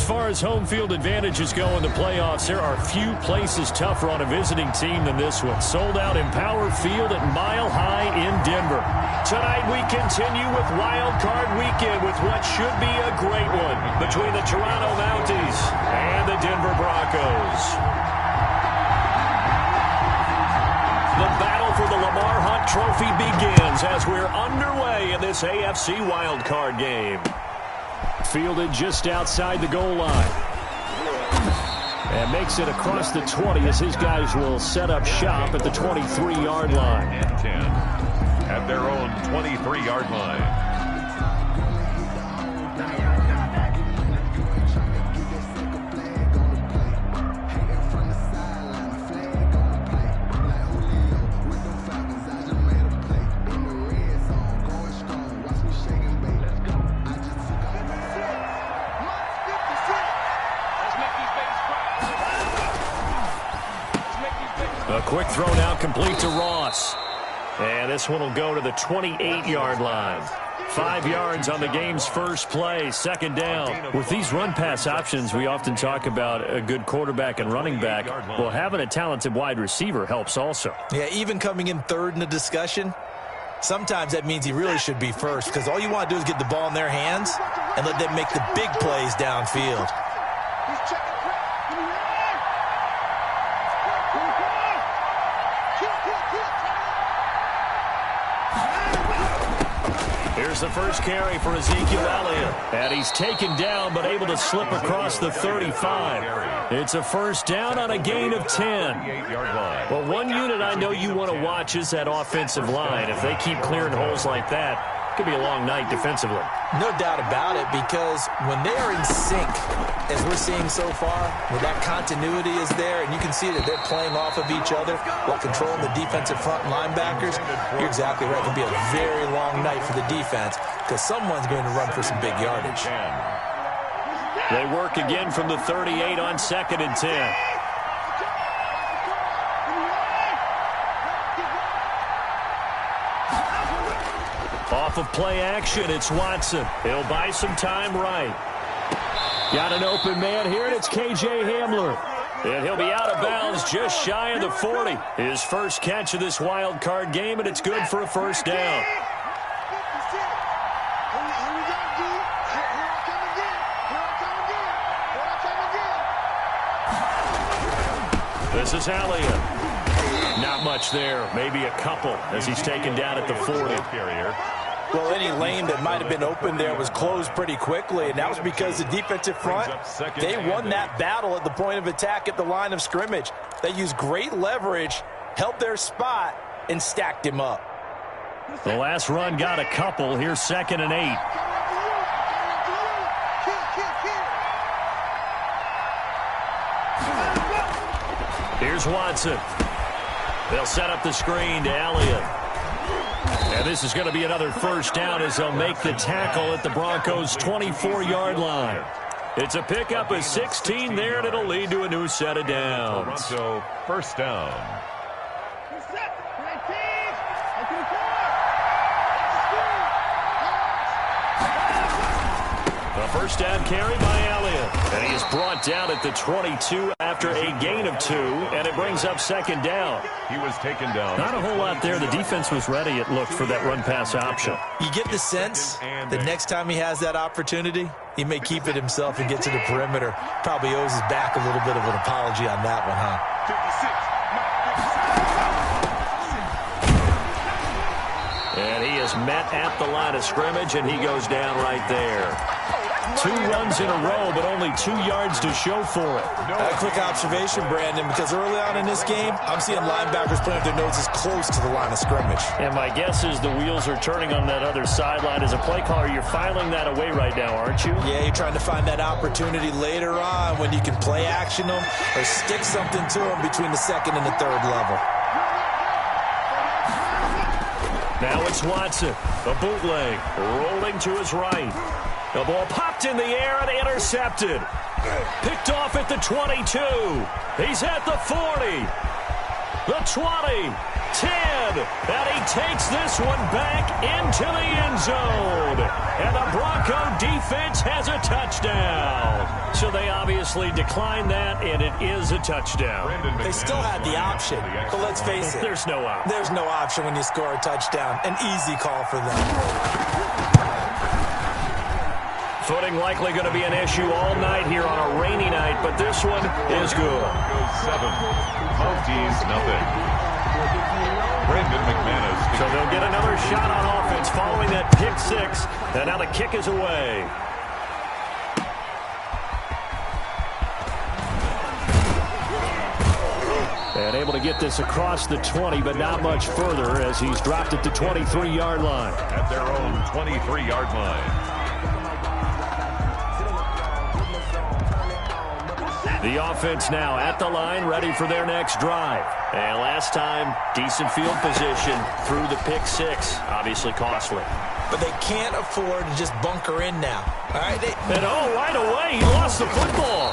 As far as home field advantages go in the playoffs, there are few places tougher on a visiting team than this one. Sold out Empower Field at Mile High in Denver. Tonight we continue with Wild Card Weekend with what should be a great one between the Toronto Mounties and the Denver Broncos. The battle for the Lamar Hunt Trophy begins as we're underway in this AFC Wild Card game. Fielded just outside the goal line. And makes it across the 20 as his guys will set up shop at the 23-yard line. And 10 at their own 23-yard line. A quick throw now complete to Ross. And this one will go to the 28-yard line. 5 yards on the game's first play, second down. With these run-pass options, we often talk about a good quarterback and running back. Well, having a talented wide receiver helps also. Yeah, even coming in third in the discussion, sometimes that means he really should be first because all you want to do is get the ball in their hands and let them make the big plays downfield. Here's the first carry for Ezekiel Elliott. And he's taken down but able to slip across the 35. It's a first down on a gain of 10. Well, one unit I know you want to watch is that offensive line. If they keep clearing holes like that, it could be a long night defensively. No doubt about it, because when they are in sync, as we're seeing so far, when that continuity is there, and you can see that they're playing off of each other while controlling the defensive front linebackers, you're exactly right. It can be a very long night for the defense because someone's going to run for some big yardage. They work again from the 38 on 2nd and 10. Off of play action, it's Watson. He'll buy some time right. Got an open man here, and it's K.J. Hamler. And he'll be out of bounds just shy of the 40. His first catch of this wild card game, and it's good for a first down. This is Elliott. Not much there, maybe a couple as he's taken down at the 40. Well, any lane that might have been open there was closed pretty quickly, and that was because the defensive front, they won that battle at the point of attack at the line of scrimmage. They used great leverage, held their spot, and stacked him up. The last run got a couple. Here's 2nd and 8. Here's Watson. They'll set up the screen to Elliott. And this is going to be another first down as they'll make the tackle at the Broncos' 24-yard line. It's a pickup of 16 there, and it'll lead to a new set of downs. Toronto, first down. A first down carry by Elliott. And he is brought down at the 22 after a gain of 2, and it brings up 2nd down. He was taken down. Not a whole lot there. The defense was ready, it looked, for that run-pass option. You get the sense that next time he has that opportunity, he may keep it himself and get to the perimeter. Probably owes his back a little bit of an apology on that one, huh? And he is met at the line of scrimmage, and he goes down right there. 2 runs in a row, but only 2 yards to show for it. A quick observation, Brandon, because early on in this game, I'm seeing linebackers playing with their noses close to the line of scrimmage. And my guess is the wheels are turning on that other sideline. As a play caller, you're filing that away right now, aren't you? Yeah, you're trying to find that opportunity later on when you can play action them or stick something to them between the 2nd and the 3rd level. Now it's Watson, the bootleg, rolling to his right. The ball popped in the air and intercepted. Picked off at the 22. He's at the 40. the 20, 10, and he takes this one back into the end zone. And the Bronco defense has a touchdown. So they obviously declined that, and it is a touchdown. They still had the option, but let's face it. There's no option. There's no option when you score a touchdown. An easy call for them. Footing likely going to be an issue all night here on a rainy night, but this one is good. 7, Maltese nothing. Brandon McManus. So they'll get another shot on offense following that pick six, and now the kick is away. And able to get this across the 20, but not much further as he's dropped at the 23-yard line. At their own 23-yard line. The offense now at the line, ready for their next drive. And last time, decent field position through the pick six. Obviously costly. But they can't afford to just bunker in now. All right, and right away, he lost the football.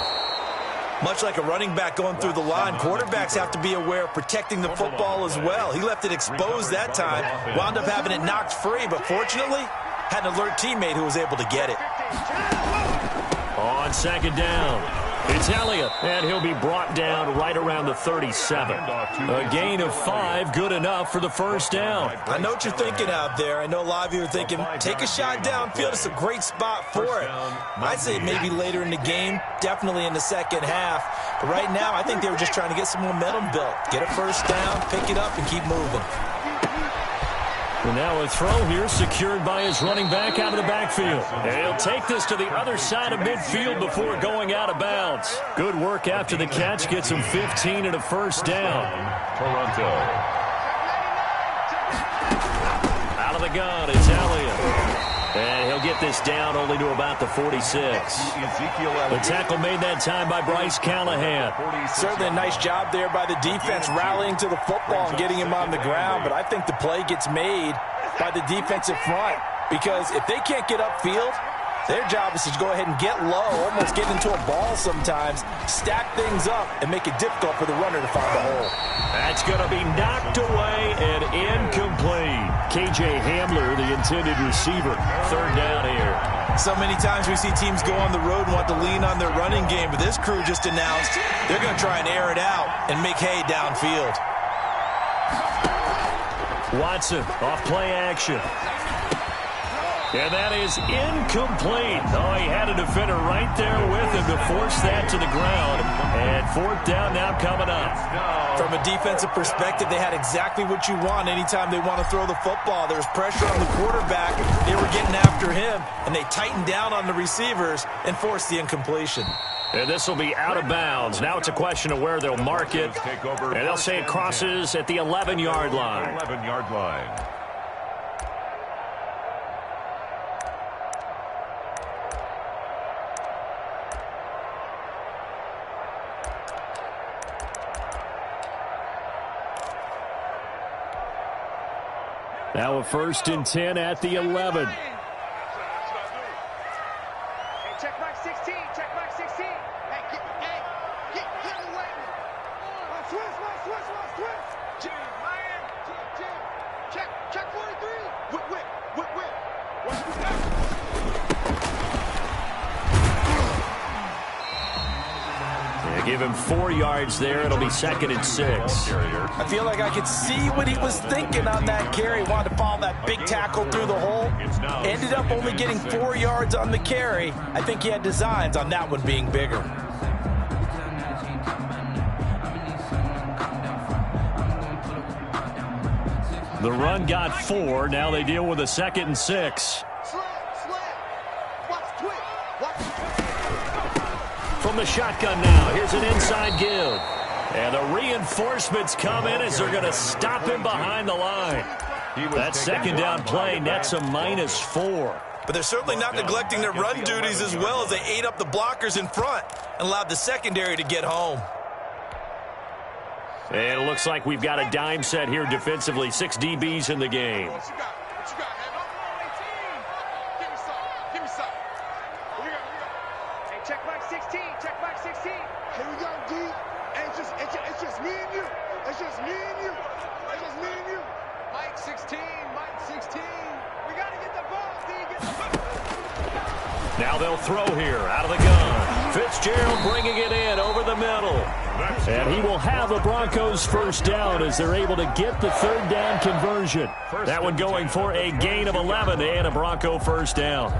Much like a running back going through the line, quarterbacks have to be aware of protecting the football as well. He left it exposed that time, wound up having it knocked free, but fortunately, had an alert teammate who was able to get it. On second down, it's Elliott, and he'll be brought down right around the 37. A gain of 5, good enough for the first down. I know what you're thinking out there. I know a lot of you are thinking, take a shot downfield. It's a great spot for it. I'd say maybe later in the game, definitely in the second half. But right now, I think they were just trying to get some momentum built. Get a first down, pick it up, and keep moving. And now a throw here secured by his running back out of the backfield. And he'll take this to the other side of midfield before going out of bounds. Good work after the catch. Gets him 15 and a first down. Toronto. Out of the gun, it's Elliott. And he'll get this down only to about the 46. The tackle made that time by Bryce Callahan. Certainly a nice job there by the defense rallying to the football and getting him on the ground. But I think the play gets made by the defensive front. Because if they can't get upfield, their job is to go ahead and get low, almost get into a ball sometimes, stack things up, and make it difficult for the runner to find the hole. That's going to be knocked away and incomplete. K.J. Hamler, the intended receiver. Third down here. So many times we see teams go on the road and want to lean on their running game, but this crew just announced they're going to try and air it out and make hay downfield. Watson off play action. And that is incomplete. Oh, he had a defender right there with him to force that to the ground. And fourth down now coming up. From a defensive perspective, they had exactly what you want anytime they want to throw the football. There was pressure on the quarterback. They were getting after him, and they tightened down on the receivers and forced the incompletion. And this will be out of bounds. Now it's a question of where they'll mark it. And they'll say it crosses at the 11-yard line. 11-yard line. Now a 1st and 10 at the 11. Hey, check mark 16. Check mark 16. Hey, get away. Switch. Jim, man. Jim. Check 43. Whip. Give him 4 yards there. It'll be 2nd and 6. I feel like I could see what he was thinking on that carry. Wanted to follow that big tackle through the hole. Ended up only getting 4 yards on the carry. I think he had designs on that one being bigger. The run got 4. Now they deal with a 2nd and 6. From the shotgun now, here's an inside give. And the reinforcements come in as they're going to stop him behind the line. That second down play nets a -4. But they're certainly not neglecting their run duties as well as they ate up the blockers in front and allowed the secondary to get home. And it looks like we've got a dime set here defensively. 6 DBs in the game. Check mark 16. Here we go, D. It's just me and you. It's It's just me and you. It's just me and you. Mike 16, Mike 16. We got to get the ball, D. Get the ball. Now they'll throw here out of the gun. Fitzgerald bringing it in over the middle. And he will have the Broncos first down as they're able to get the third down conversion. That one going for a gain of 11 and a Bronco first down.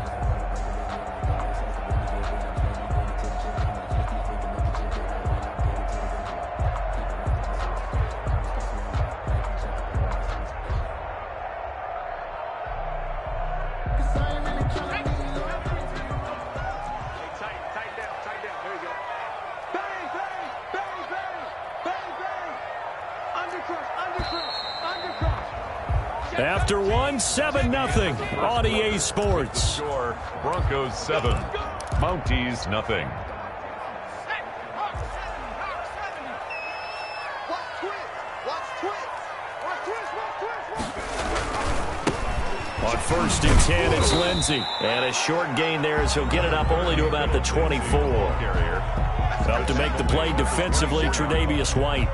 After one, 7-0 on EA Sports. Score, Broncos 7, Mounties nothing. On 1st and 10, it's Lindsey. And a short gain there as he'll get it up only to about the 24. Up to make the play defensively, Tre'Davious White.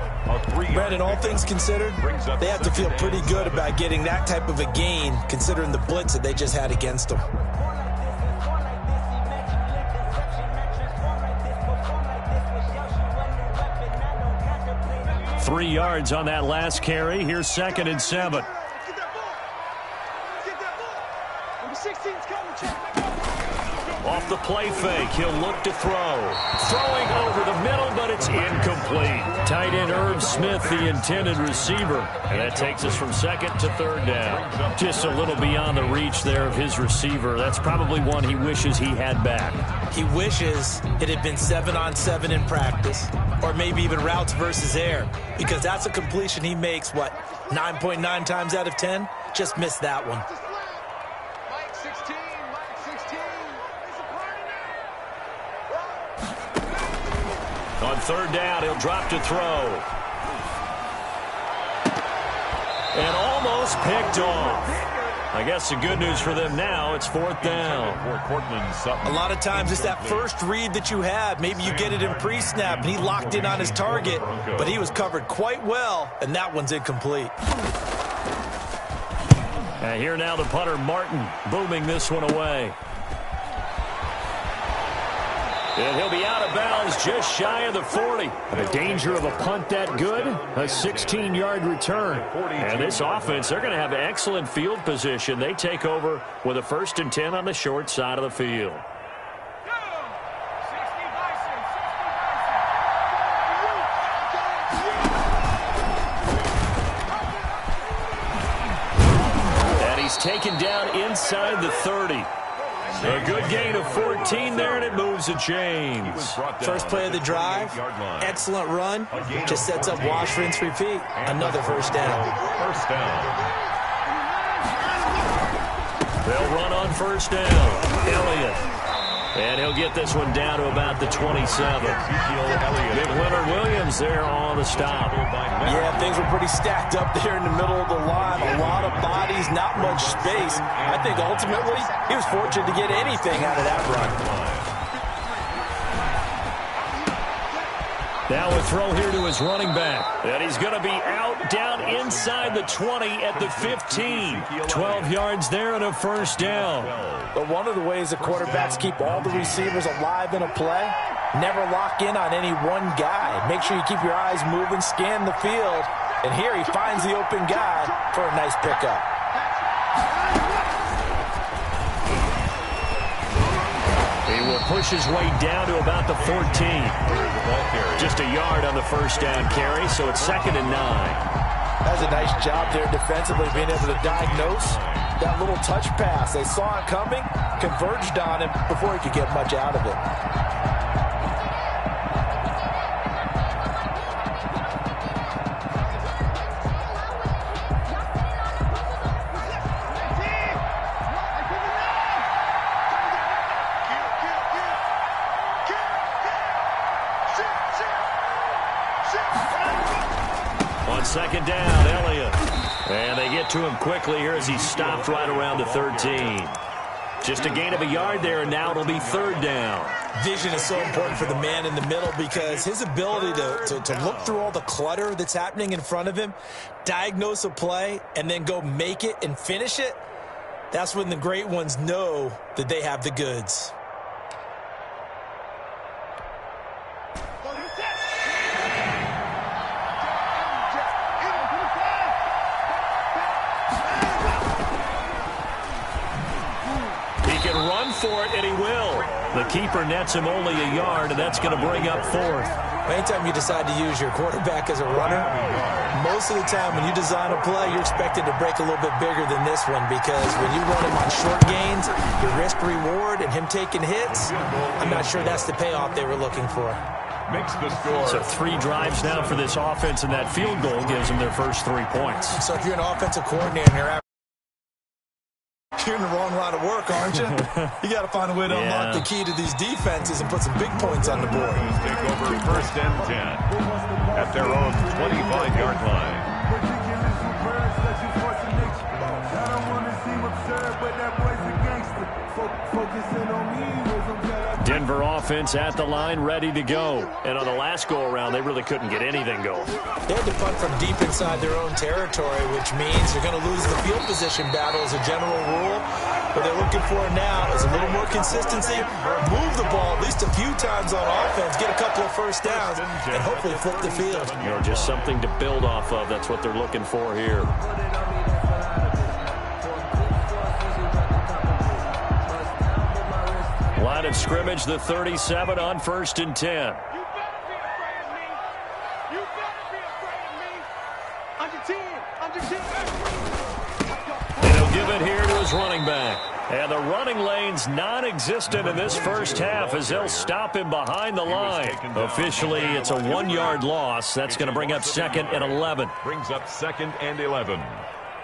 Brandon, all things considered, they have to feel pretty good about getting that type of a gain, considering the blitz that they just had against them. Three yards on that last carry. Here's 2nd and 7. Get that ball. Get that ball. Number 16's coming, check. Off the play fake, he'll look to throw. Throwing over the middle, but it's incomplete. Tight end Irv Smith, the intended receiver. And that takes us from 2nd to 3rd down. Just a little beyond the reach there of his receiver. That's probably one he wishes he had back. He wishes it had been 7-on-7 in practice, or maybe even routes versus air, because that's a completion he makes, 9.9 times out of 10? Just missed that one. Mike 16, Mike 16. It's a party now. On 3rd down, he'll drop to throw. And almost picked off. I guess the good news for them now, it's 4th down. A lot of times it's that first read that you have. Maybe you get it in pre-snap, and he locked in on his target, but he was covered quite well, and that one's incomplete. And here now the punter, Martin, booming this one away. And he'll be out of bounds just shy of the 40. The danger of a punt that good? A 16-yard return. And this offense, they're going to have excellent field position. They take over with a 1st and 10 on the short side of the field. And he's taken down inside the 30. A good gain of 14 there, and it moves the chains. First play of the drive, excellent run, just sets up wash, rinse, repeat. Another first down. First down. They'll run on 1st down. Elliott. And he'll get this one down to about the 27. Big Leonard Williams there on the stop. Yeah, things were pretty stacked up there in the middle of the line. A lot of bodies, not much space. I think ultimately he was fortunate to get anything out of that run. Now a throw here to his running back. And he's going to be out down inside the 20 at the 15. 12 yards there and a first down. But one of the ways the quarterbacks keep all the receivers alive in a play, never lock in on any one guy. Make sure you keep your eyes moving, scan the field. And here he finds the open guy for a nice pickup. He will push his way down to about the 14. Just a yard on the first down carry, so it's 2nd and 9. That's a nice job there defensively, being able to diagnose that little touch pass. They saw it coming, converged on him before he could get much out of it. On 2nd down, Elliott. And they get to him quickly here as he stopped right around the 13. Just a gain of a yard there, and now it'll be 3rd down. Vision is so important for the man in the middle because his ability to look through all the clutter that's happening in front of him, diagnose a play, and then go make it and finish it, that's when the great ones know that they have the goods. He can run for it, and he will. The keeper nets him only a yard, and that's going to bring up fourth. Anytime you decide to use your quarterback as a runner, most of the time when you design a play, you're expected to break a little bit bigger than this one because when you run him on short gains, your risk-reward and him taking hits, I'm not sure that's the payoff they were looking for. Makes the score. So 3 drives now for this offense, and that field goal gives them their first 3 points. So if you're an offensive coordinator, you're in the wrong line of work, aren't you? You got to find a way to unlock the key to these defenses and put some big points on the board. Take over first and 10 at their own 25-yard line. Denver offense at the line, ready to go. And on the last go-around, they really couldn't get anything going. They had to punt from deep inside their own territory, which means they're going to lose the field position battle as a general rule. What they're looking for now is a little more consistency, move the ball at least a few times on offense, get a couple of first downs, and hopefully flip the field. You know, just something to build off of. That's what they're looking for here. Line of scrimmage, the 37 on first and 10. You better be afraid of me. You better be afraid of me. Under 10. And he'll give it here to his running back. And the running lane's non-existent in this first half as they'll stop him behind the line. Officially, it's a 1-yard loss. That's going to bring up 2nd and 11. Brings up 2nd and 11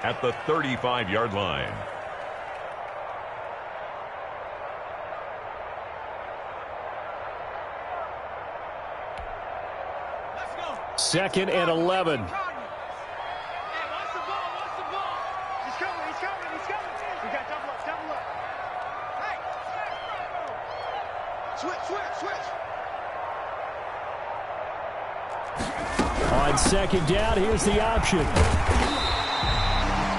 at the 35-yard line. Second and 11. Hey, watch the ball, watch the ball. He's coming. We got double up. Hey, switch. On second down, here's the option.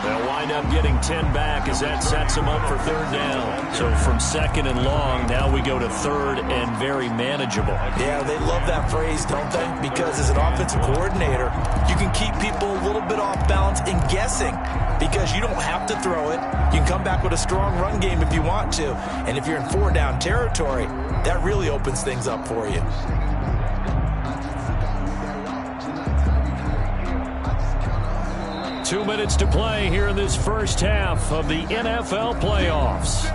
They'll wind up getting 10 back as that sets them up for 3rd down. So from 2nd and long, now we go to 3rd and very manageable. Yeah, they love that phrase, don't they? Because as an offensive coordinator, you can keep people a little bit off balance and guessing because you don't have to throw it. You can come back with a strong run game if you want to. And if you're in 4-down territory, that really opens things up for you. Two minutes to play here in this first half of the NFL playoffs.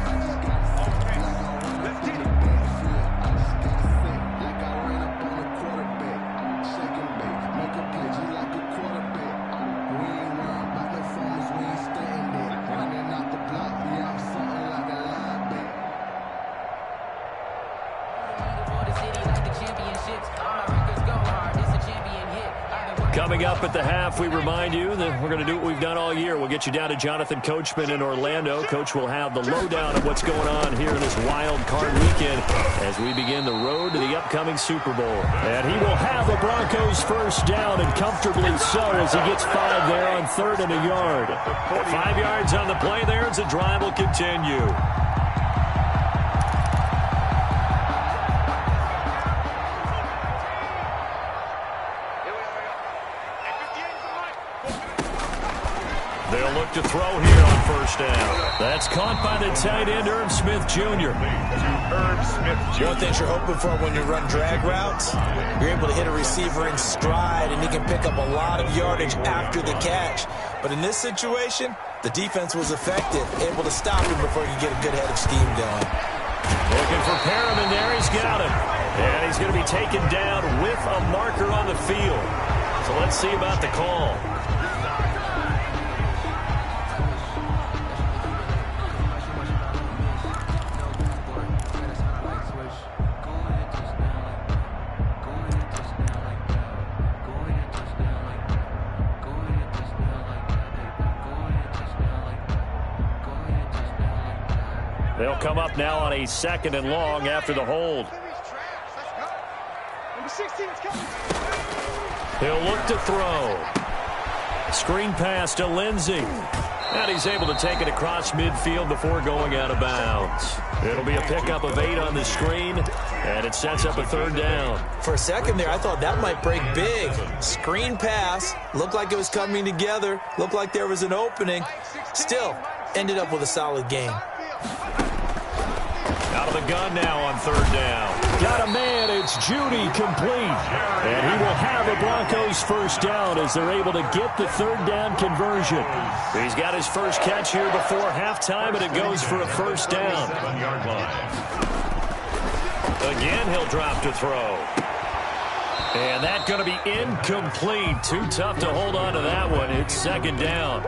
Coming up at the half, we remind you that we're going to do what we've done all year. We'll get you down to Jonathan Coachman in Orlando. Coach will have the lowdown of what's going on here in this wild card weekend as we begin the road to the upcoming Super Bowl. And he will have the Broncos first down, and comfortably so as he gets 5 there on 3rd and a yard. 5 yards on the play there as the drive will continue. They'll look to throw here on first down. That's caught by the tight end, Irv Smith Jr. One thing you're hoping for when you run drag routes, you're able to hit a receiver in stride, and he can pick up a lot of yardage after the catch. But in this situation, the defense was effective, able to stop him before he could get a good head of steam going. Looking for Perriman there. He's got him. And he's going to be taken down with a marker on the field. So let's see about the call. They'll come up now on a 2nd and long after the hold. He'll look to throw. Screen pass to Lindsey. And he's able to take it across midfield before going out of bounds. It'll be a pickup of 8 on the screen, and it sets up a 3rd down. For a second there, I thought that might break big. Screen pass. Looked like it was coming together. Looked like there was an opening. Still, ended up with a solid game. Out of the gun now on 3rd down. Got a man, it's Judy, complete. And he will have a Broncos 1st down as they're able to get the 3rd down conversion. He's got his first catch here before halftime, and it goes for a 1st down. Again, he'll drop to throw. And that's going to be incomplete. Too tough to hold on to that one. It's 2nd down.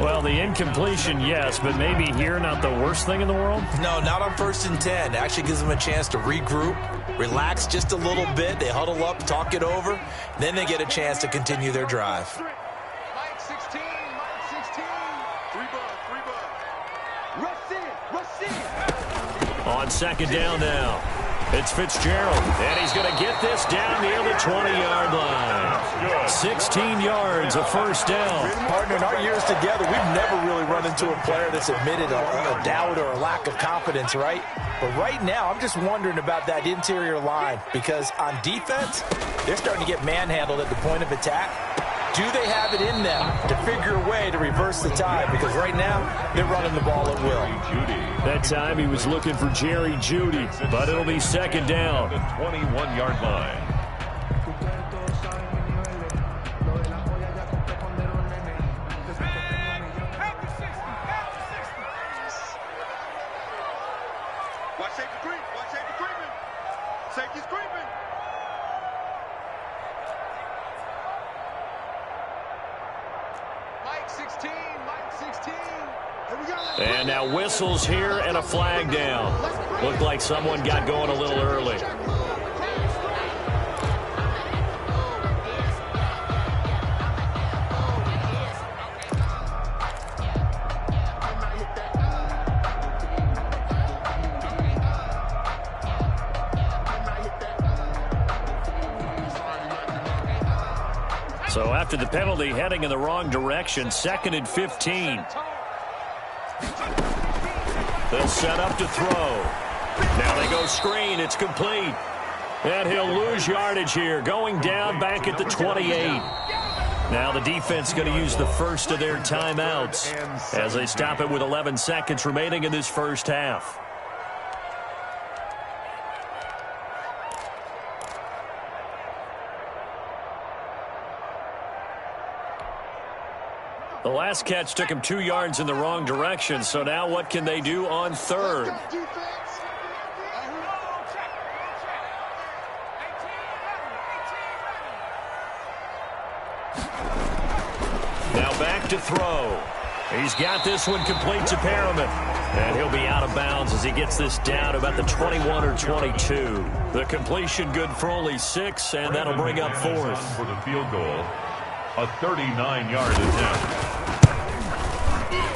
Well, the incompletion, yes, but maybe here not the worst thing in the world? No, not on 1st and 10. It actually gives them a chance to regroup, relax just a little bit. They huddle up, talk it over. Then they get a chance to continue their drive. Mike 16, Mike 16. 3 bud. Rush in. On 2nd down now. It's Fitzgerald, and he's going to get this down near the 20-yard line. 16 yards, a 1st down. Partner, in our years together, we've never really run into a player that's admitted a doubt or a lack of confidence, right? But right now, I'm just wondering about that interior line, because on defense, they're starting to get manhandled at the point of attack. Do they have it in them to figure a way to reverse the tide? Because right now, they're running the ball at will. That time he was looking for Jerry Jeudy, but it'll be 2nd down. The 21-yard line. Watch safety creep. Watch safety creeping. Safety's creeping. Mike 16, Mike 16. Here we go. And now whistles here and a flag down. Looked like someone got going a little early. So after the penalty, heading in the wrong direction, 2nd and 15. They'll set up to throw. Now they go screen. It's complete. And he'll lose yardage here, going down back at the 28. Now the defense going to use the first of their timeouts as they stop it with 11 seconds remaining in this 1st half. The last catch took him 2 yards in the wrong direction, so now what can they do on 3rd? Now back to throw. He's got this one complete to Perriman. And he'll be out of bounds as he gets this down about the 21 or 22. The completion good for only 6, and that'll bring up 4th. For the field goal, a 39-yard attempt.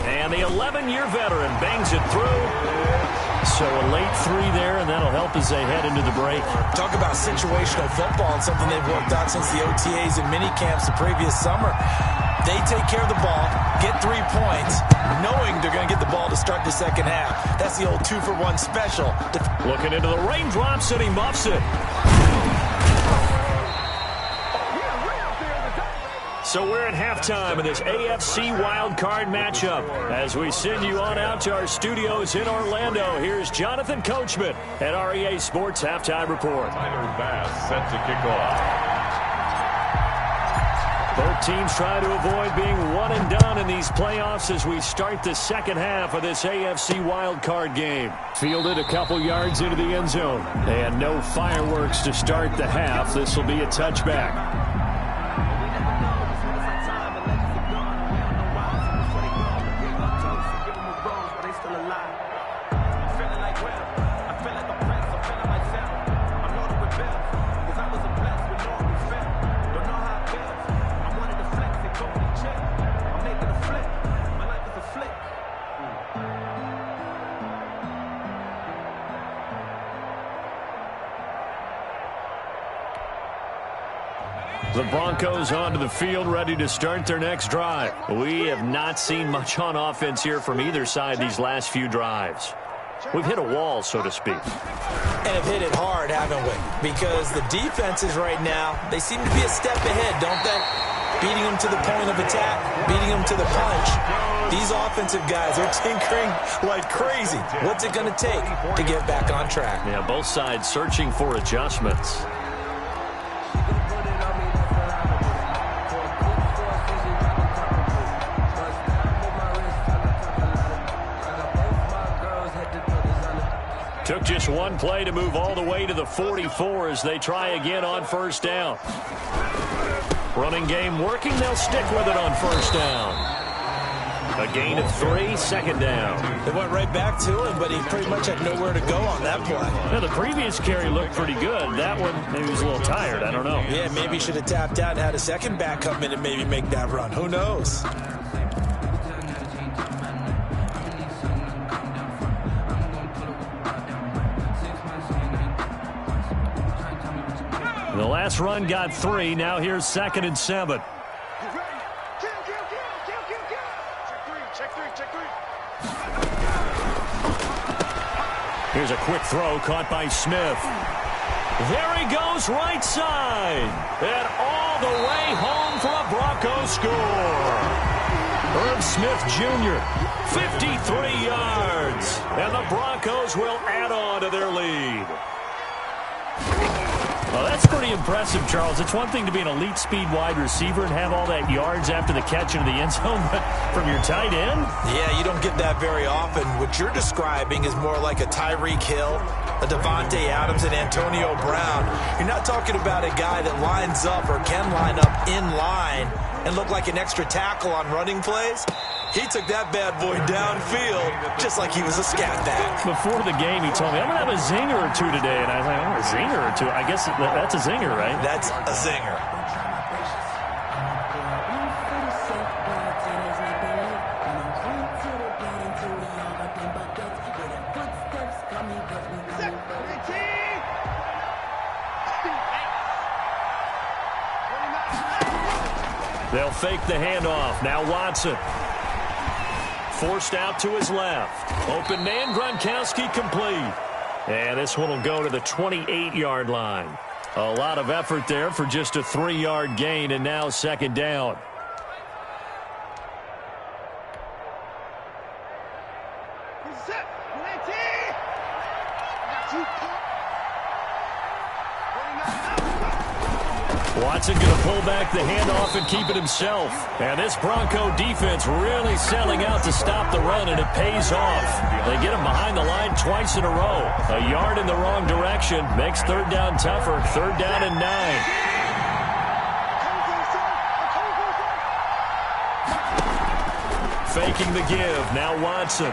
And the 11-year veteran bangs it through. So a late 3 there, and that'll help as they head into the break. Talk about situational football and something they've worked out since the OTAs and mini camps the previous summer. They take care of the ball, get 3 points, knowing they're going to get the ball to start the 2nd half. That's the old 2-for-1 special. Looking into the raindrops, and he muffs it. So we're at halftime in this AFC wildcard matchup. As we send you on out to our studios in Orlando, here's Jonathan Coachman at REA Sports Halftime Report. Tyler Bass set to kick off. Both teams try to avoid being one and done in these playoffs as we start the 2nd half of this AFC wildcard game. Fielded a couple yards into the end zone. And no fireworks to start the half. This will be a touchback. The Broncos onto the field, ready to start their next drive. We have not seen much on offense here from either side these last few drives. We've hit a wall, so to speak. And have hit it hard, haven't we? Because the defenses right now, they seem to be a step ahead, don't they? Beating them to the point of attack, beating them to the punch. These offensive guys are tinkering like crazy. What's it going to take to get back on track? Yeah, both sides searching for adjustments. Took just one play to move all the way to the 44 as they try again on first down. Running game working. They'll stick with it on first down. A gain of 3, second down. They went right back to him, but he pretty much had nowhere to go on that play. Now, the previous carry looked pretty good. That one, maybe he was a little tired. I don't know. Yeah, maybe he should have tapped out and had a second back come in and maybe make that run. Who knows? The last run got 3. Now here's 2nd and 7. Here's a quick throw caught by Smith. There he goes, right side. And all the way home for a Broncos score. Herb Smith Jr., 53 yards. And the Broncos will add on to their lead. Well, that's pretty impressive, Charles. It's one thing to be an elite speed wide receiver and have all that yards after the catch into the end zone, but from your tight end? Yeah, you don't get that very often. What you're describing is more like a Tyreek Hill, a Devontae Adams, and Antonio Brown. You're not talking about a guy that lines up or can line up in line and look like an extra tackle on running plays. He took that bad boy downfield just like he was a scat back. Before the game, he told me, I'm going to have a zinger or two today. And I was like, oh, a zinger or two? I guess that's a zinger, right? That's a zinger. They'll fake the handoff. Now Watson. Forced out to his left. Open man, Gronkowski complete. And this one will go to the 28-yard line. A lot of effort there for just a 3-yard gain, and now 2nd down. Watson going to pull back the handoff and keep it himself. And this Bronco defense really selling out to stop the run, and it pays off. They get him behind the line twice in a row. A yard in the wrong direction makes 3rd down tougher. 3rd down and 9. Faking the give. Now Watson.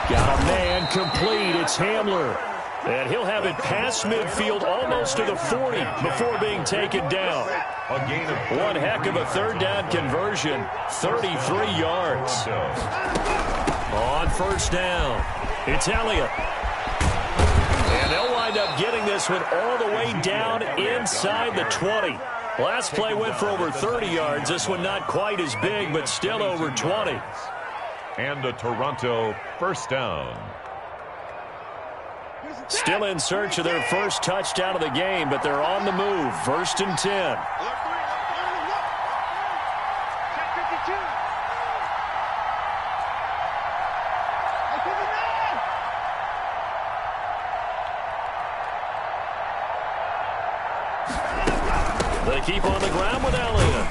Got a man complete. It's Hamler. And he'll have it past midfield almost to the 40 before being taken down. One heck of a 3rd down conversion. 33 yards. On first down, it's Elliott. And they'll wind up getting this one all the way down inside the 20. Last play went for over 30 yards. This one not quite as big, but still over 20. And a Toronto first down. Still in search of their first touchdown of the game, but they're on the move. 1st and 10. They keep on the ground with Elliott.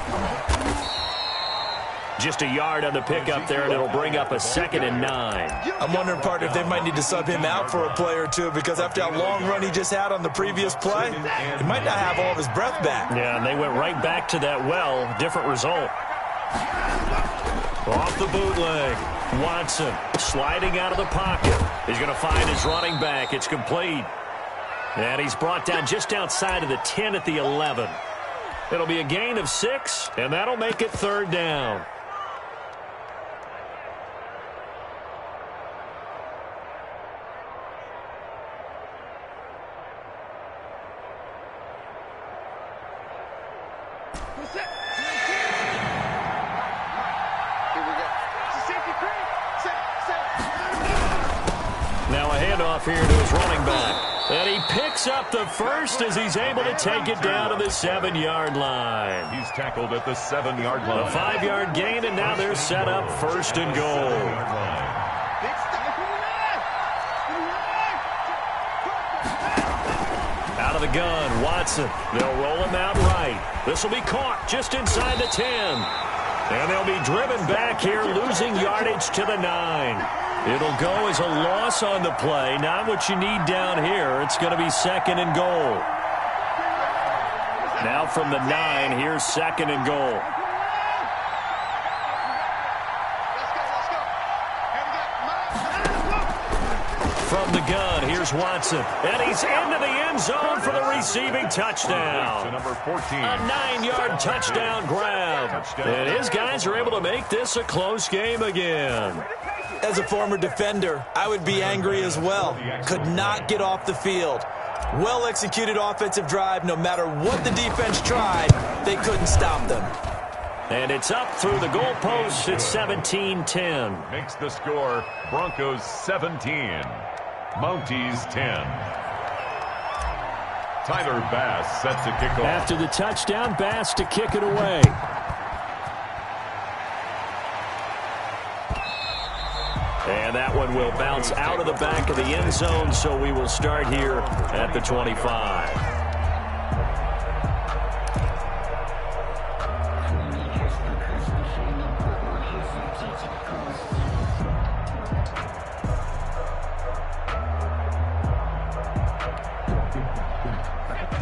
Just a yard on the pickup there, and it'll bring up a 2nd and 9. I'm wondering, partner, if they might need to sub him out for a play or two, because after that long run he just had on the previous play, he might not have all of his breath back. Yeah, and they went right back to that well. Different result. Off the bootleg. Watson sliding out of the pocket. He's going to find his running back. It's complete. And he's brought down just outside of the 10 at the 11. It'll be a gain of 6, and that'll make it 3rd down. Now a handoff here to his running back. And he picks up the first as he's able to take it down to the 7-yard line. He's tackled at the 7-yard line. A 5-yard gain, and now they're set up first and goal. Out of the gun, Watson. They'll roll him out right. This will be caught just inside the 10. And they'll be driven back here, losing yardage to the 9. It'll go as a loss on the play. Not what you need down here. It's going to be second and goal. Now from the 9, here's second and goal. From the gun, here's Watson. And he's into the end zone for the receiving touchdown. Number 14. A 9-yard touchdown grab. And his guys are able to make this a close game again. As a former defender, I would be angry as well. Could not get off the field. Well-executed offensive drive. No matter what the defense tried, they couldn't stop them. And it's up through the goalposts. It's 17-10. Makes the score Broncos 17. Mounties 10. Tyler Bass set to kick off. After the touchdown, Bass to kick it away. And that one will bounce out of the back of the end zone, so we will start here at the 25.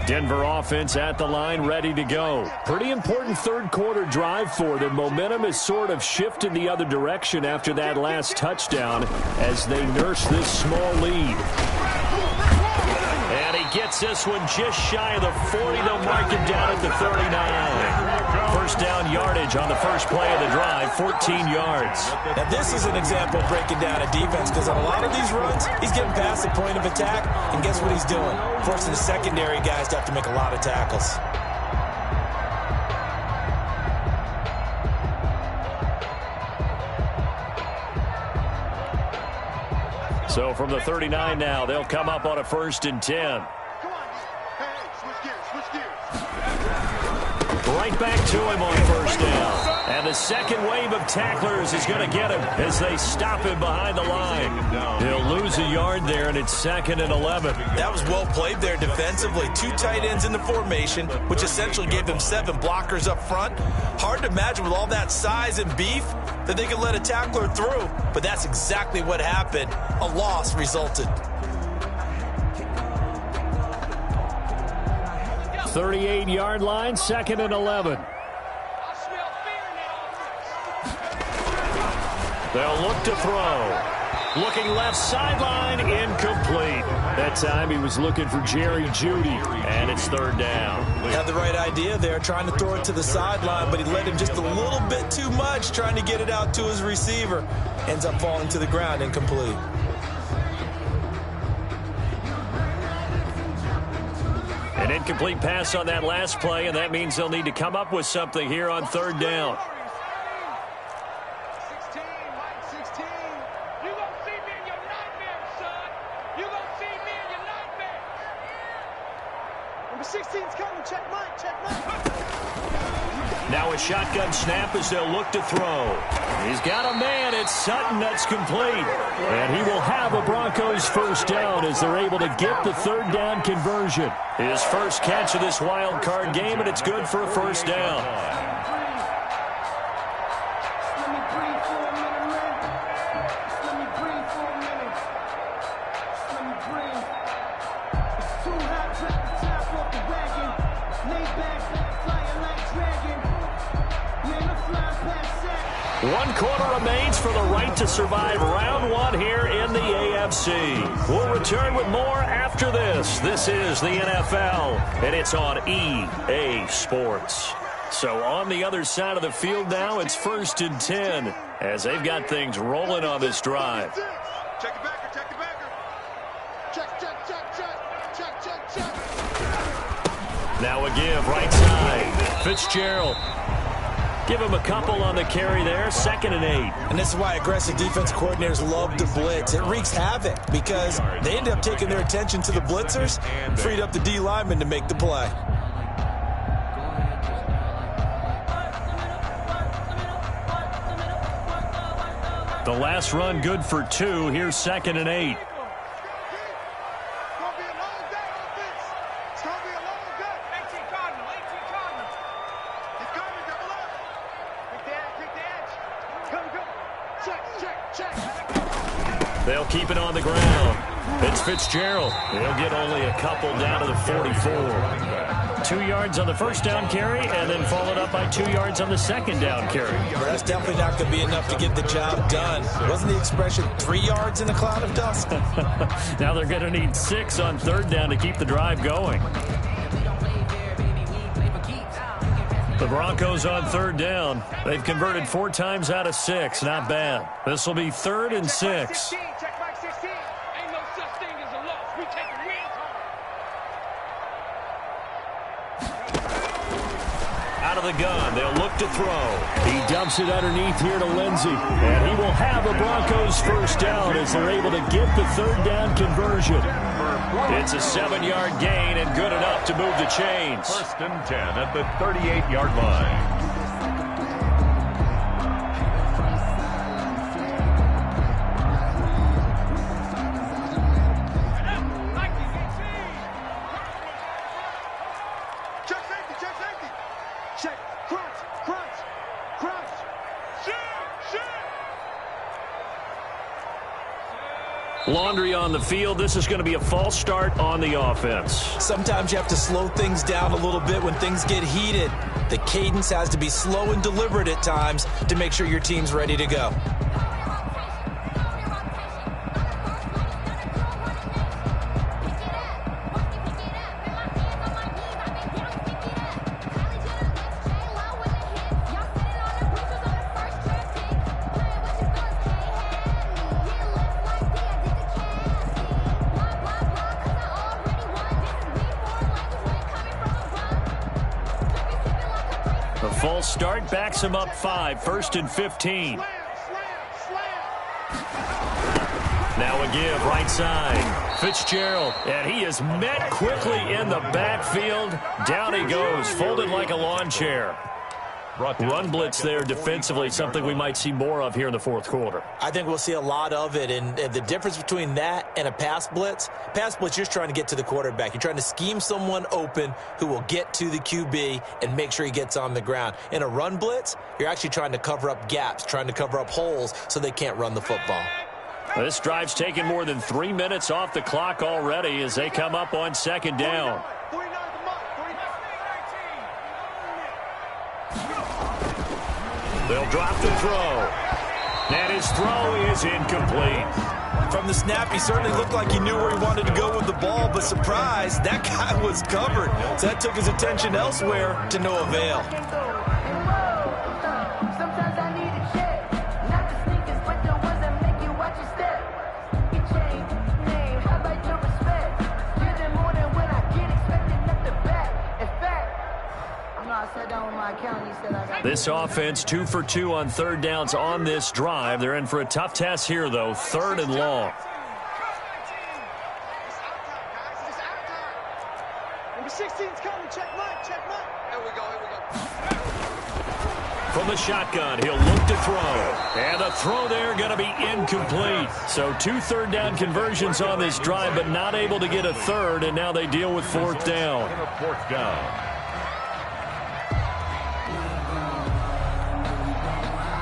Denver offense at the line, ready to go. Pretty important third-quarter drive for them. Momentum has sort of shifted the other direction after that last touchdown as they nurse this small lead. And he gets this one just shy of the 40. They'll mark him down at the 39. First down yardage on the first play of the drive, 14 yards. Now this is an example of breaking down a defense, because on a lot of these runs, he's getting past the point of attack, and guess what he's doing? Forcing the secondary guys to have to make a lot of tackles. So from the 39 now, they'll come up on a 1st and 10. Right back to him on first down. And the second wave of tacklers is going to get him as they stop him behind the line. He'll lose a yard there, and it's 2nd and 11. That was well played there defensively. 2 tight ends in the formation, which essentially gave them 7 blockers up front. Hard to imagine with all that size and beef that they could let a tackler through. But that's exactly what happened. A loss resulted. 38-yard line, 2nd and 11. They'll look to throw. Looking left sideline, incomplete. That time he was looking for Jerry Jeudy, and it's 3rd down. Had the right idea there, trying to throw it to the sideline, but he led him just a little bit too much, trying to get it out to his receiver. Ends up falling to the ground, incomplete. An incomplete pass on that last play, and that means they'll need to come up with something here on 3rd down. 16, Mike 16. You gonna see me in your nightmares, son. You gonna see me in your nightmares. Number 16's coming. Check Mike. Check Mike. Now a shotgun snap as they'll look to throw. He's got a man. It's Sutton. That's complete. And he will have a Broncos 1st down as they're able to get the 3rd down conversion. His first catch of this wild card game, and it's good for a 1st down. One quarter remains for the right to survive round 1 here in the AFC. We'll return with more after this. This is the NFL, and it's on EA Sports. So on the other side of the field now, it's 1st and 10 as they've got things rolling on this drive. Check the backer. Check the backer. Check. Now a give right side. Fitzgerald. Give him a couple on the carry there, 2nd and 8. And this is why aggressive defense coordinators love to blitz. It wreaks havoc because they end up taking their attention to the blitzers, freed up the D lineman to make the play. The last run good for 2. Here's 2nd and 8. They'll keep it on the ground. It's Fitzgerald. He'll get only a couple down to the 44. 2 yards on the first down carry, and then followed up by 2 yards on the second down carry. Well, that's definitely not going to be enough to get the job done. Wasn't the expression 3 yards in a cloud of dust? Now they're going to need 6 on 3rd down to keep the drive going. The Broncos on 3rd down. They've converted 4 times out of 6. Not bad. This will be 3rd and 6. Check back 16. Ain't no such thing as a loss. We take the wins home. Out of the gun, they'll look to throw. He dumps it underneath here to Lindsey. And he will have a Broncos first down as they're able to get the 3rd down conversion. It's a 7-yard gain and good enough to move the chains. 1st and 10 at the 38-yard line. Laundry on the field. This is going to be a false start on the offense. Sometimes you have to slow things down a little bit when things get heated. The cadence has to be slow and deliberate at times to make sure your team's ready to go. The false start backs him up 5, 1st and 15. Now a give, right side. Fitzgerald, and he is met quickly in the backfield. Down he goes, folded like a lawn chair. Run blitz there defensively, something we might see more of here in the 4th quarter. I think we'll see a lot of it, and the difference between that and a pass blitz, you're just trying to get to the quarterback. You're trying to scheme someone open who will get to the QB and make sure he gets on the ground. In a run blitz, you're actually trying to cover up gaps, trying to cover up holes so they can't run the football. This drive's taken more than 3 minutes off the clock already as they come up on 2nd down. They'll drop the throw. And his throw is incomplete. From the snap, he certainly looked like he knew where he wanted to go with the ball, but surprise, that guy was covered. So that took his attention elsewhere to no avail. This offense 2 for 2 on 3rd downs on this drive. They're in for a tough task here, though. 3rd and long. Number 16's coming. Check Mike. Check Mike. Here we go. From the shotgun, he'll look to throw. And the throw there going to be incomplete. So 2 3rd down conversions on this drive, but not able to get a 3rd, and now they deal with 4th down. 4th down.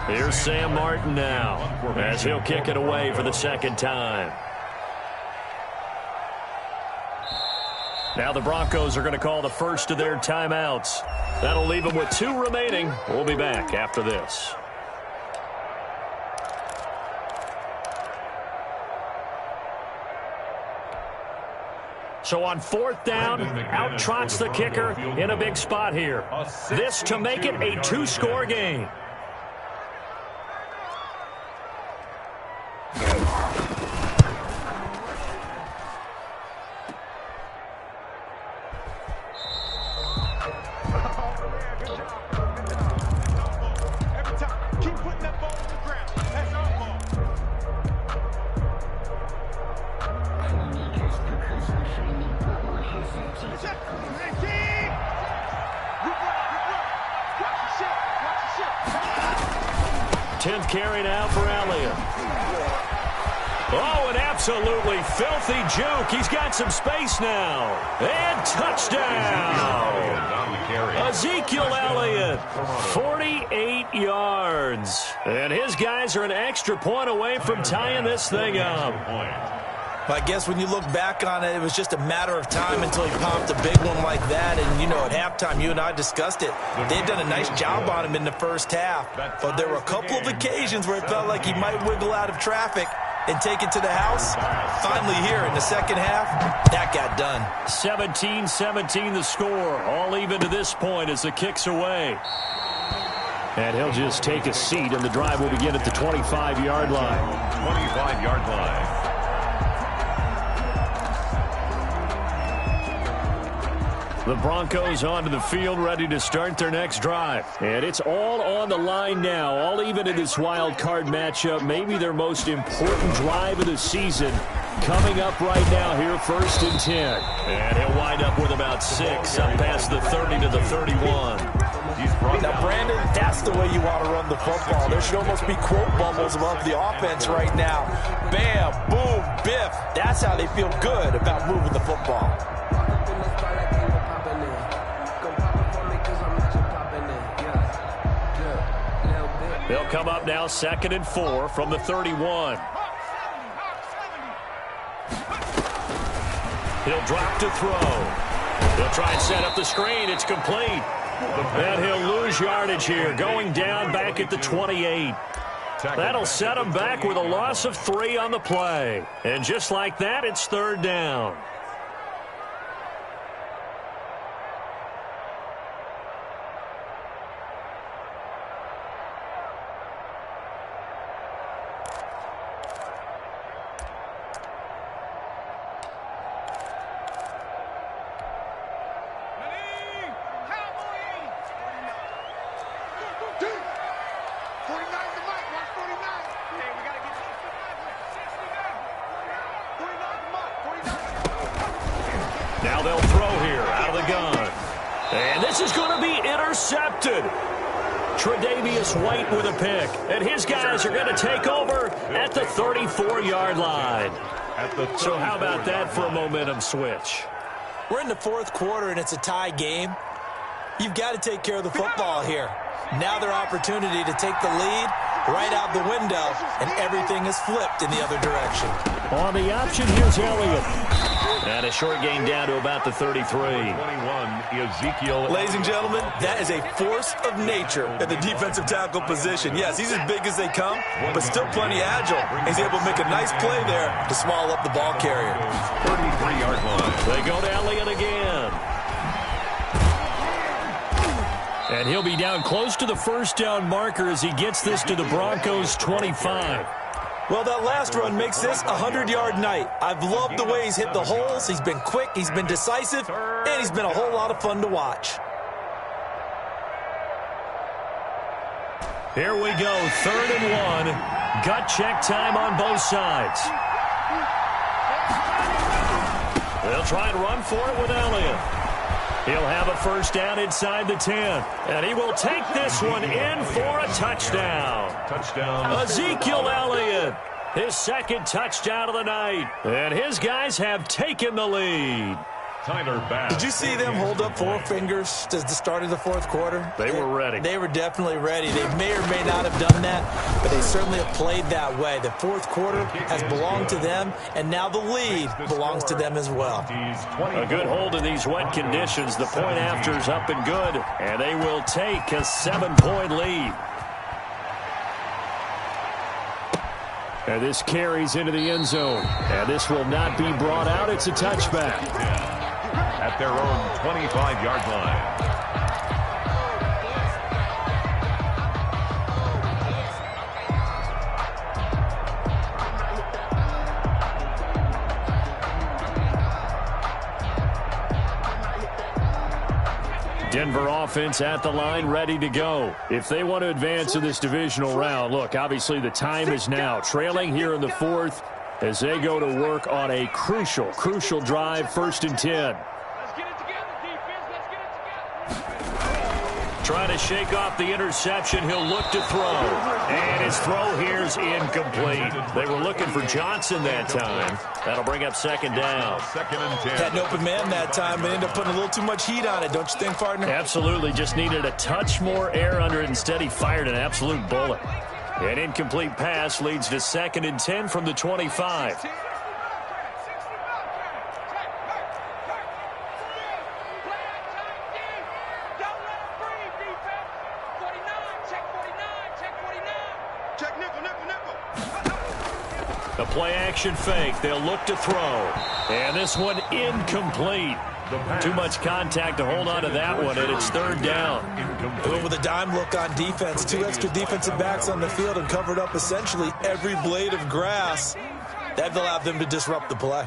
Here's Sam Martin now as he'll kick it away for the 2nd time. Now the Broncos are going to call the first of their timeouts. That'll leave them with 2 remaining. We'll be back after this. So on 4th down, out trots the kicker in a big spot here. This to make it a 2-score game. 10th carry now for Elliott. Oh, an absolutely filthy juke. He's got some space now. And touchdown. Ezekiel Elliott, 48 yards. And his guys are an extra point away from tying this thing up. I guess when you look back on it, it was just a matter of time until he popped a big one like that. And, you know, at halftime, you and I discussed it. They'd done a nice job on him in the first half. But there were a couple of occasions where it felt like he might wiggle out of traffic and take it to the house. Finally here in the second half, that got done. 17-17 the score. All even to this point as the kick's away. And he'll just take a seat, and the drive will begin at the 25-yard line. 25-yard line. The Broncos onto the field, ready to start their next drive. And it's all on the line now, all even in this wild card matchup. Maybe their most important drive of the season coming up right now here, 1st and 10. And he'll wind up with about 6 up past the 30 to the 31. Now, Brandon, that's the way you want to run the football. There should almost be quote bubbles above the offense right now. Bam, boom, biff. That's how they feel good about moving the football. They'll come up now 2nd and 4 from the 31. He'll drop to throw. He'll try and set up the screen. It's complete. And he'll lose yardage here, going down back at the 28. That'll set him back with a loss of 3 on the play. And just like that, it's 3rd down. Now they'll throw here out of the gun. And this is going to be intercepted. Tre'Davious White with a pick. And his guys are going to take over at the 34-yard line. So how about that for a momentum switch? We're in the 4th quarter, and it's a tie game. You've got to take care of the football here. Now their opportunity to take the lead right out the window, and everything is flipped in the other direction. On the option, here's Elliott. And a short gain down to about the 33. 21, Ezekiel. Ladies and gentlemen, that is a force of nature at the defensive tackle position. Yes, he's as big as they come, but still plenty agile. He's able to make a nice play there to small up the ball carrier. 33-yard line. They go to Elliott again. And he'll be down close to the 1st down marker as he gets this to the Broncos' 25. Well, that last run makes this a 100-yard night. I've loved the way he's hit the holes. He's been quick, he's been decisive, and he's been a whole lot of fun to watch. Here we go, 3rd and 1. Gut check time on both sides. They'll try and run for it with Elliott. He'll have a 1st down inside the 10. And he will take this one in for a touchdown. Ezekiel Elliott, his 2nd touchdown of the night. And his guys have taken the lead. Did you see them hold up 4 fingers to the start of the 4th quarter? They were ready. They were definitely ready. They may or may not have done that, but they certainly have played that way. The 4th quarter has belonged to them, and now the lead belongs to them as well. A good hold in these wet conditions. The point after is up and good, and they will take a 7-point lead. And this carries into the end zone, and this will not be brought out. It's a touchback. At their own 25-yard line. Denver offense at the line, ready to go. If they want to advance in this divisional round, look, obviously the time is now. Trailing here in the 4th as they go to work on a crucial drive, 1st and 10. Trying to shake off the interception. He'll look to throw. And his throw here's incomplete. They were looking for Johnson that time. That'll bring up second down. Second and 10. Had an open man that time, but ended up putting a little too much heat on it, don't you think, partner? Absolutely. Just needed a touch more air under it. Instead, he fired an absolute bullet. An incomplete pass leads to second and 10 from the 25. A play-action fake. They'll look to throw. And this one incomplete. Too much contact to hold on to that one, and it's third down. With a dime look on defense, 2 extra defensive backs on the field and covered up essentially every blade of grass. That will allow them to disrupt the play.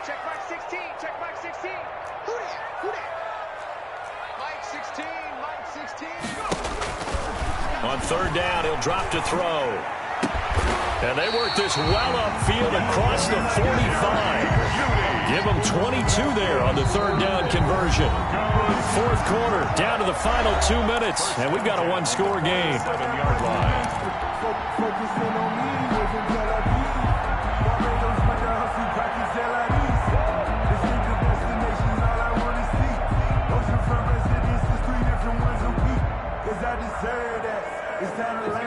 Check Mike 16. Check Mike 16. Who that? Who that? Mike 16. Mike 16. On third down, he'll drop to throw. And they work this well upfield across the 45. Give them 22 there on the third down conversion. Fourth quarter, down to the final 2 minutes, and we've got a one-score game. 7-yard line.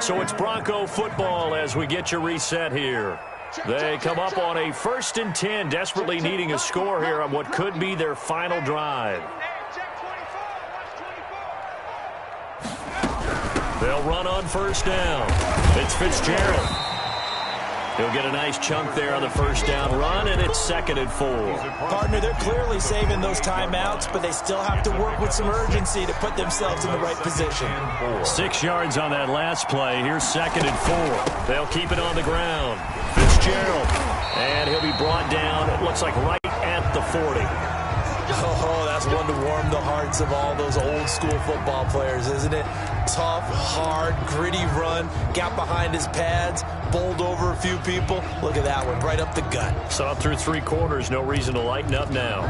So it's Bronco football as we get you reset here. They come up on a 1st and 10, desperately needing a score here on what could be their final drive. They'll run on first down. It's Fitzgerald. He'll get a nice chunk there on the first down run, and it's 2nd and 4. Partner, they're clearly saving those timeouts, but they still have to work with some urgency to put themselves in the right position. 6 yards on that last play. Here's 2nd and 4. They'll keep it on the ground. Fitzgerald, and he'll be brought down, it looks like right at the 40. Oh, that's one to warm the hearts of all those old-school football players, isn't it? Tough, hard, gritty run, got behind his pads, bowled over a few people. Look at that one, right up the gut. Saw through 3 quarters, no reason to lighten up now.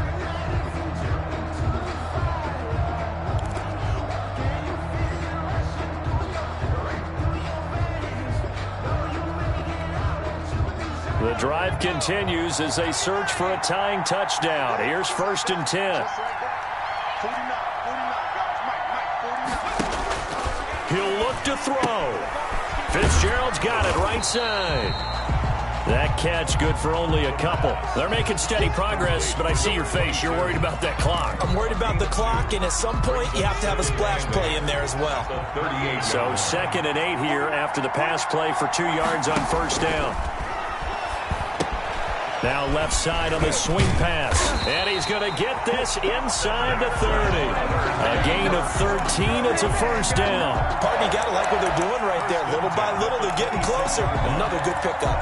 The drive continues as they search for a tying touchdown. Here's 1st and 10. He'll look to throw. Fitzgerald's got it right side. That catch good for only a couple. They're making steady progress, but I see your face. You're worried about that clock. I'm worried about the clock, and at some point you have to have a splash play in there as well. So 2nd and 8 here after the pass play for 2 yards on first down. Now left side on the swing pass. And he's going to get this inside the 30. A gain of 13. It's a first down. Partner, you got to like what they're doing right there. Little by little, they're getting closer. Another good pickup.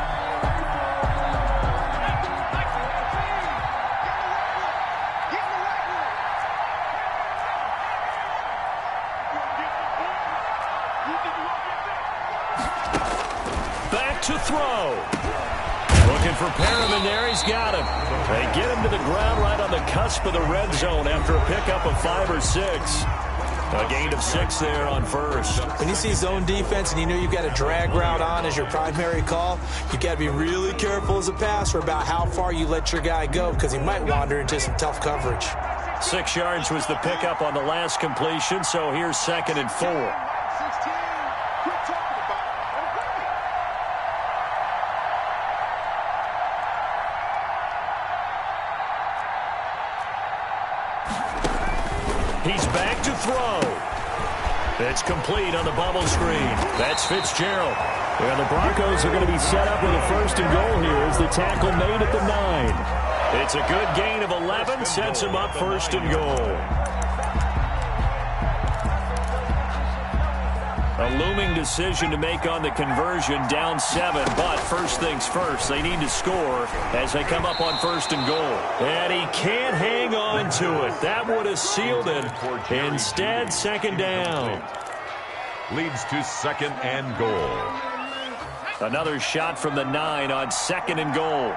Back to throw. Looking for Perriman there. He's got him. They get him to the ground right on the cusp of the red zone after a pickup of 5 or 6. A gain of 6 there on first. When you see zone defense and you know you've got a drag route on as your primary call, you got to be really careful as a passer about how far you let your guy go because he might wander into some tough coverage. 6 yards was the pickup on the last completion, so here's 2nd and 4. He's back to throw. It's complete on the bubble screen. That's Fitzgerald. And the Broncos are going to be set up with a 1st and goal here as the tackle made at the 9. It's a good gain of 11, sets him up 1st and goal. A looming decision to make on the conversion, down 7, but first things first, they need to score as they come up on 1st and goal. And he can't hang on to it. That would have sealed it. Instead, 2nd down. Leads to 2nd and goal. Another shot from the 9 on 2nd and goal.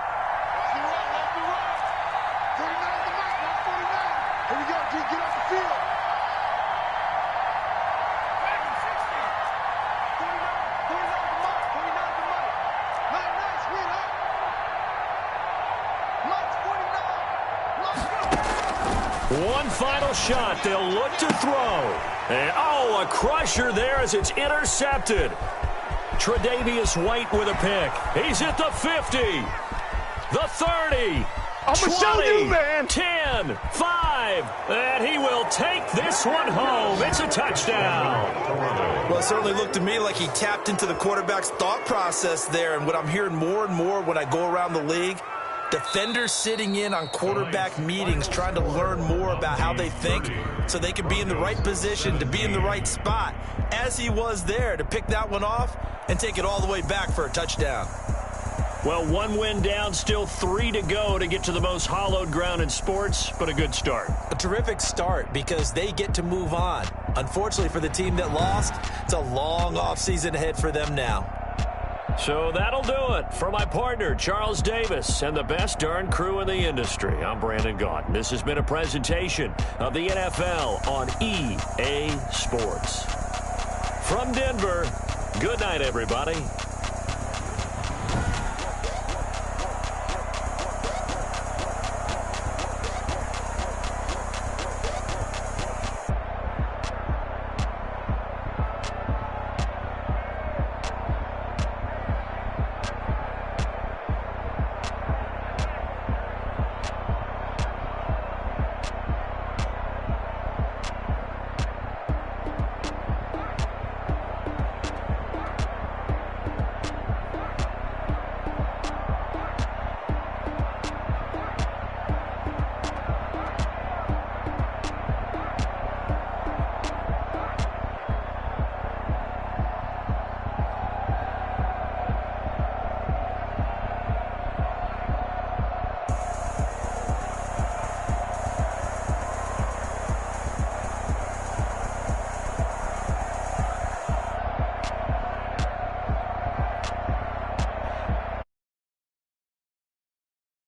One final shot. They'll look to throw. And, oh, a crusher there as it's intercepted. Tre'Davious White with a pick. He's at the 50. The 30. I'm going to show you, man. 10, 5, and he will take this one home. It's a touchdown. Well, it certainly looked to me like he tapped into the quarterback's thought process there, and what I'm hearing more and more when I go around the league, defenders sitting in on quarterback meetings trying to learn more about how they think so they can be in the right position to be in the right spot, as he was there to pick that one off and take it all the way back for a touchdown. Well, one win down, still 3 to go to get to the most hallowed ground in sports, but a good start. A terrific start because they get to move on. Unfortunately for the team that lost, it's a long offseason ahead for them now. So that'll do it for my partner, Charles Davis, and the best darn crew in the industry. I'm Brandon Gaudin. This has been a presentation of the NFL on EA Sports. From Denver, good night, everybody.